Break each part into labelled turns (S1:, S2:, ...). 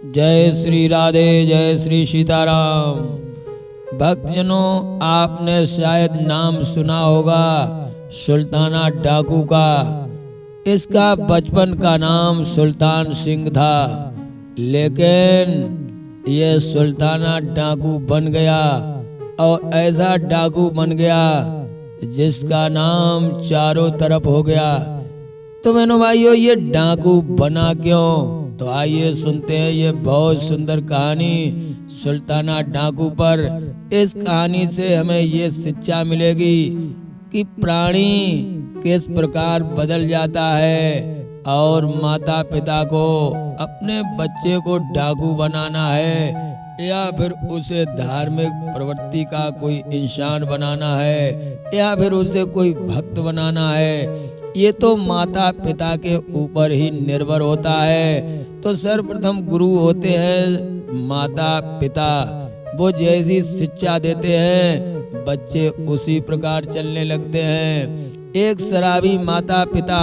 S1: जय श्री राधे, जय श्री सीताराम। भक्तजनों, आपने शायद नाम सुना होगा सुल्ताना डाकू का। इसका बचपन का नाम सुल्तान सिंह था, लेकिन ये सुल्ताना डाकू बन गया और ऐसा डाकू बन गया जिसका नाम चारों तरफ हो गया। तो बहनों भाइयों, ये डाकू बना क्यों? तो आइए सुनते हैं ये बहुत सुंदर कहानी सुल्ताना डाकू पर। इस कहानी से हमें ये शिक्षा मिलेगी कि प्राणी किस प्रकार बदल जाता है और माता पिता को अपने बच्चे को डाकू बनाना है या फिर उसे धार्मिक प्रवृत्ति का कोई इंसान बनाना है या फिर उसे कोई भक्त बनाना है। ये तो माता पिता के ऊपर ही निर्भर होता है। तो सर्वप्रथम गुरु होते हैं माता पिता। वो जैसी शिक्षा देते हैं बच्चे उसी प्रकार चलने लगते हैं। एक शराबी माता पिता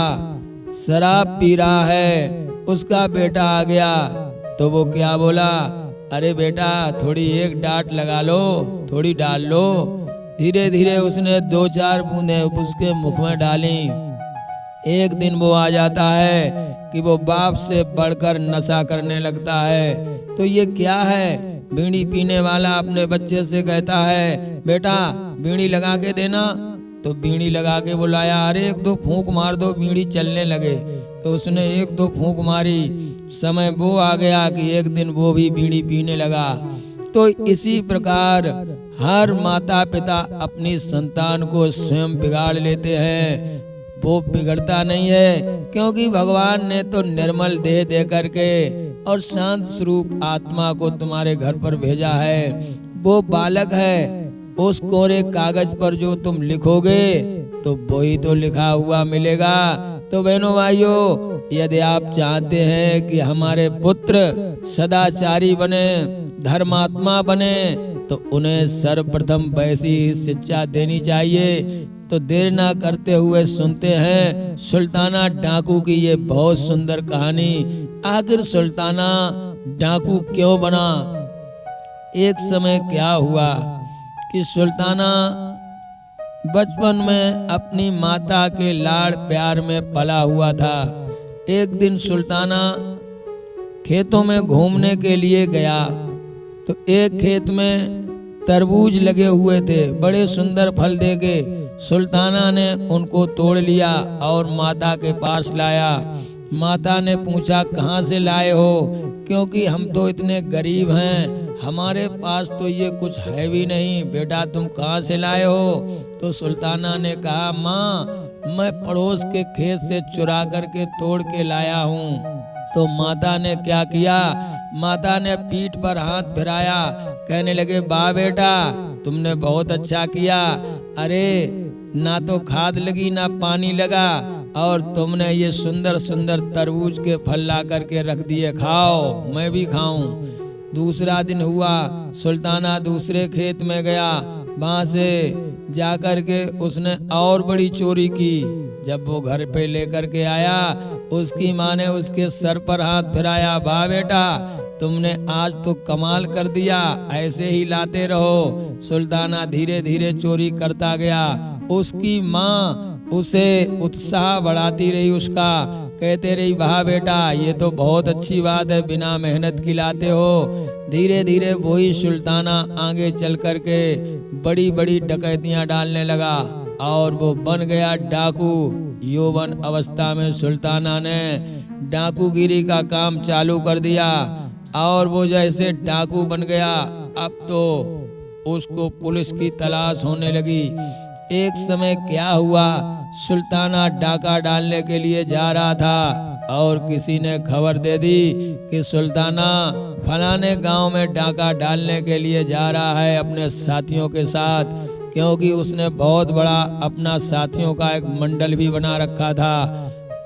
S1: शराब पी रहा है, उसका बेटा आ गया तो वो क्या बोला, अरे बेटा थोड़ी एक डांट लगा लो, थोड़ी डाल लो। धीरे धीरे उसने 2-4 बूंदें उसके मुख में डाली। एक दिन वो आ जाता है कि वो बाप से बढ़कर नशा करने लगता है। तो ये क्या है? बीड़ी पीने वाला अपने बच्चे से कहता है, बेटा बीड़ी लगा के देना। तो बीड़ी लगा के बुलाया, अरे 1-2 फूंक मार दो, बीड़ी चलने लगे। तो उसने 1-2 फूंक मारी। समय वो आ गया कि एक दिन वो भी बीड़ी पीने लगा। तो इसी प्रकार हर माता पिता अपनी संतान को स्वयं बिगाड़ लेते हैं। वो बिगड़ता नहीं है, क्योंकि भगवान ने तो निर्मल देह दे करके और शांत स्वरूप आत्मा को तुम्हारे घर पर भेजा है। वो बालक है, उस कोरे कागज पर जो तुम लिखोगे तो वही तो लिखा हुआ मिलेगा। तो बहनों भाइयों, यदि आप चाहते हैं कि हमारे पुत्र सदाचारी बने, धर्मात्मा बने, तो उन्हें सर्वप्रथम वैसी ही शिक्षा देनी चाहिए। तो देर ना करते हुए सुनते हैं सुल्ताना डाकू की ये बहुत सुंदर कहानी। आखिर सुल्ताना डाकू क्यों बना? एक समय क्या हुआ कि सुल्ताना बचपन में अपनी माता के लाड़ प्यार में पला हुआ था। एक दिन सुल्ताना खेतों में घूमने के लिए गया तो एक खेत में तरबूज लगे हुए थे, बड़े सुंदर फल देके। सुल्ताना ने उनको तोड़ लिया और माता के पास लाया। माता ने पूछा, कहाँ से लाए हो? क्योंकि हम तो इतने गरीब हैं, हमारे पास तो ये कुछ है भी नहीं, बेटा तुम कहाँ से लाए हो? तो सुल्ताना ने कहा, माँ मैं पड़ोस के खेत से चुरा करके तोड़ के लाया हूँ। तो माता ने क्या किया? माता ने पीठ पर हाथ फिराया, कहने लगे, वाह बेटा तुमने बहुत अच्छा किया। अरे ना तो खाद लगी ना पानी लगा और तुमने ये सुंदर सुंदर तरबूज के फल ला करके रख दिए, खाओ मैं भी खाऊं। दूसरा दिन हुआ, सुल्ताना दूसरे खेत में गया। वहां से जाकर के उसने और बड़ी चोरी की। जब वो घर पे लेकर के आया, उसकी माँ ने उसके सर पर हाथ फिराया, वाह बेटा तुमने आज तो कमाल कर दिया, ऐसे ही लाते रहो। सुल्ताना धीरे धीरे चोरी करता गया। उसकी माँ उसे उत्साह बढ़ाती रही, उसका कहते रही, वाह बेटा ये तो बहुत अच्छी बात है, बिना मेहनत की लाते हो। धीरे धीरे वही सुल्ताना आगे चल करके बड़ी बड़ी डकैतियां डालने लगा और वो बन गया डाकू। यौवन अवस्था में सुल्ताना ने डाकूगिरी का काम चालू कर दिया और वो जैसे डाकू बन गया, अब तो उसको पुलिस की तलाश होने लगी। एक समय क्या हुआ, सुल्ताना डाका डालने के लिए जा रहा था और किसी ने खबर दे दी कि सुल्ताना फलाने गांव में डाका डालने के लिए जा रहा है अपने साथियों के साथ, क्योंकि उसने बहुत बड़ा अपना साथियों का एक मंडल भी बना रखा था।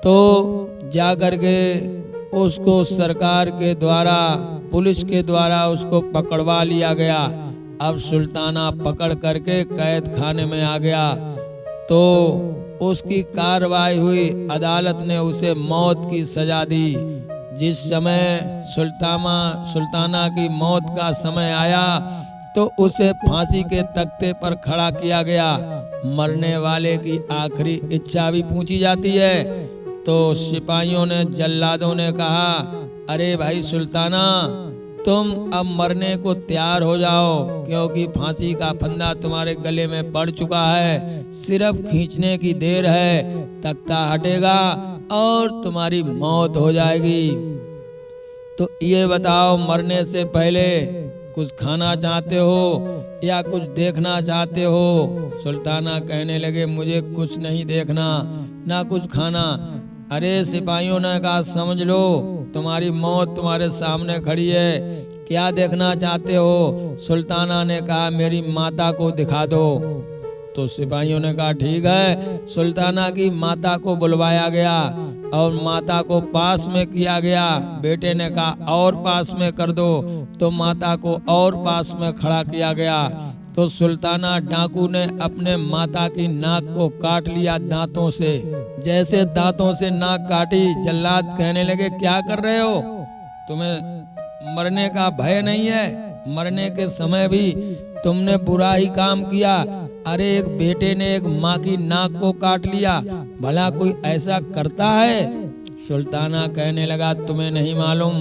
S1: तो जा करके उसको सरकार के द्वारा, पुलिस के द्वारा उसको पकड़वा लिया गया। अब सुल्ताना पकड़ करके कैद खाने में आ गया तो उसकी कार्रवाई हुई। अदालत ने उसे मौत की सजा दी। जिस समय सुल्ताना की मौत का समय आया तो उसे फांसी के तख्ते पर खड़ा किया गया। मरने वाले की आखिरी इच्छा भी पूछी जाती है। तो सिपाहियों ने, जल्लादों ने कहा, अरे भाई सुल्ताना, तुम अब मरने को तैयार हो जाओ, क्योंकि फांसी का फंदा तुम्हारे गले में पड़ चुका है। सिर्फ खींचने की देर है, तख्ता हटेगा और तुम्हारी मौत हो जाएगी। तो ये बताओ, मरने से पहले कुछ खाना चाहते हो या कुछ देखना चाहते हो? सुल्ताना कहने लगे, मुझे कुछ नहीं देखना, ना कुछ खाना। अरे सिपाहियों ने कहा, समझ लो तुम्हारी मौत तुम्हारे सामने खड़ी है, क्या देखना चाहते हो? सुल्ताना ने कहा, मेरी माता को दिखा दो। तो सिपाहियों ने कहा, ठीक है। सुल्ताना की माता को बुलवाया गया और माता को पास में किया गया। बेटे ने कहा, और पास में कर दो, तो माता को और पास में खड़ा किया गया। तो सुल्ताना डाकू ने अपने माता की नाक को काट लिया दांतों से। जैसे दांतों से नाक काटी, जल्लाद कहने लगे, क्या कर रहे हो? तुम्हें मरने का भय नहीं है? मरने के समय भी तुमने बुरा ही काम किया। अरे एक बेटे ने एक माँ की नाक को काट लिया, भला कोई ऐसा करता है? सुल्ताना कहने लगा, तुम्हें नहीं मालूम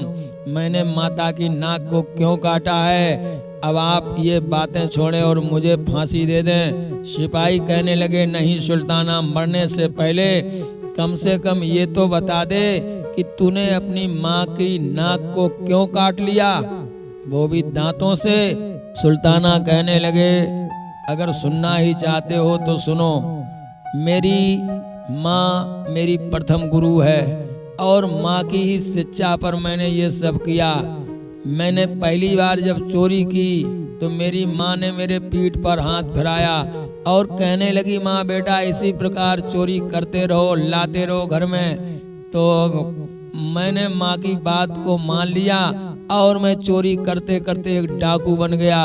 S1: मैंने माता की नाक को क्यों काटा है? अब आप ये बातें छोड़ें और मुझे फांसी दे दें। सिपाही कहने लगे, नहीं सुल्ताना, मरने से पहले कम से कम ये तो बता दे कि तूने अपनी माँ की नाक को क्यों काट लिया, वो भी दांतों से। सुल्ताना कहने लगे, अगर सुनना ही चाहते हो तो सुनो। मेरी माँ मेरी प्रथम गुरु है और माँ की ही शिक्षा पर मैंने ये सब किया। मैंने पहली बार जब चोरी की तो मेरी माँ ने मेरे पीठ पर हाथ फिराया और कहने लगी, माँ बेटा इसी प्रकार चोरी करते रहो, लाते रहो घर में। तो मैंने माँ की बात को मान लिया और मैं चोरी करते करते एक डाकू बन गया।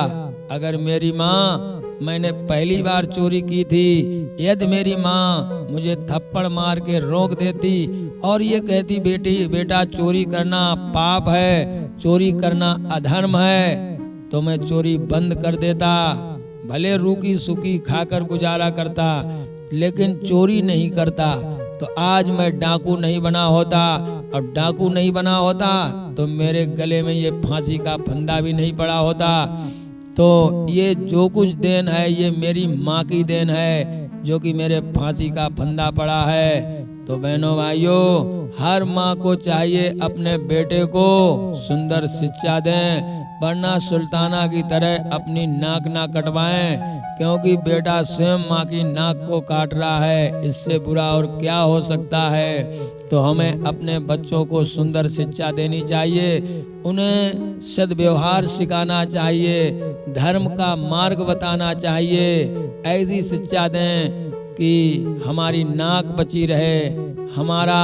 S1: अगर मेरी माँ, मैंने पहली बार चोरी की थी, यदि मेरी माँ मुझे थप्पड़ मार के रोक देती और ये कहती, बेटा चोरी करना पाप है, चोरी करना अधर्म है, तो मैं चोरी बंद कर देता। भले रूखी सूखी खाकर गुजारा करता, लेकिन चोरी नहीं करता। तो आज मैं डाकू नहीं बना होता, और डाकू नहीं बना होता तो मेरे गले में ये फांसी का फंदा भी नहीं पड़ा होता। तो ये जो कुछ देन है, ये मेरी माँ की देन है, जो कि मेरे फांसी का फंदा पड़ा है। तो बहनों भाइयों, हर माँ को चाहिए अपने बेटे को सुंदर शिक्षा दें, वरना सुल्ताना की तरह अपनी नाक ना कटवाएं, क्योंकि बेटा स्वयं माँ की नाक को काट रहा है। इससे बुरा और क्या हो सकता है? तो हमें अपने बच्चों को सुंदर शिक्षा देनी चाहिए, उन्हें सद्व्यवहार सिखाना चाहिए, धर्म का मार्ग बताना चाहिए। ऐसी शिक्षा दें कि हमारी नाक बची रहे, हमारा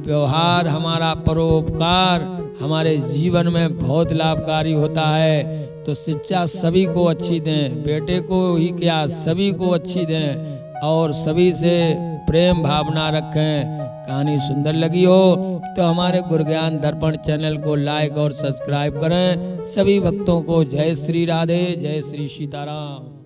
S1: व्यवहार, हमारा परोपकार हमारे जीवन में बहुत लाभकारी होता है। तो शिक्षा सभी को अच्छी दें, बेटे को ही क्या, सभी को अच्छी दें और सभी से प्रेम भावना रखें। कहानी सुंदर लगी हो तो हमारे गुरु ज्ञान दर्पण चैनल को लाइक और सब्सक्राइब करें। सभी भक्तों को जय श्री राधे, जय श्री सीताराम।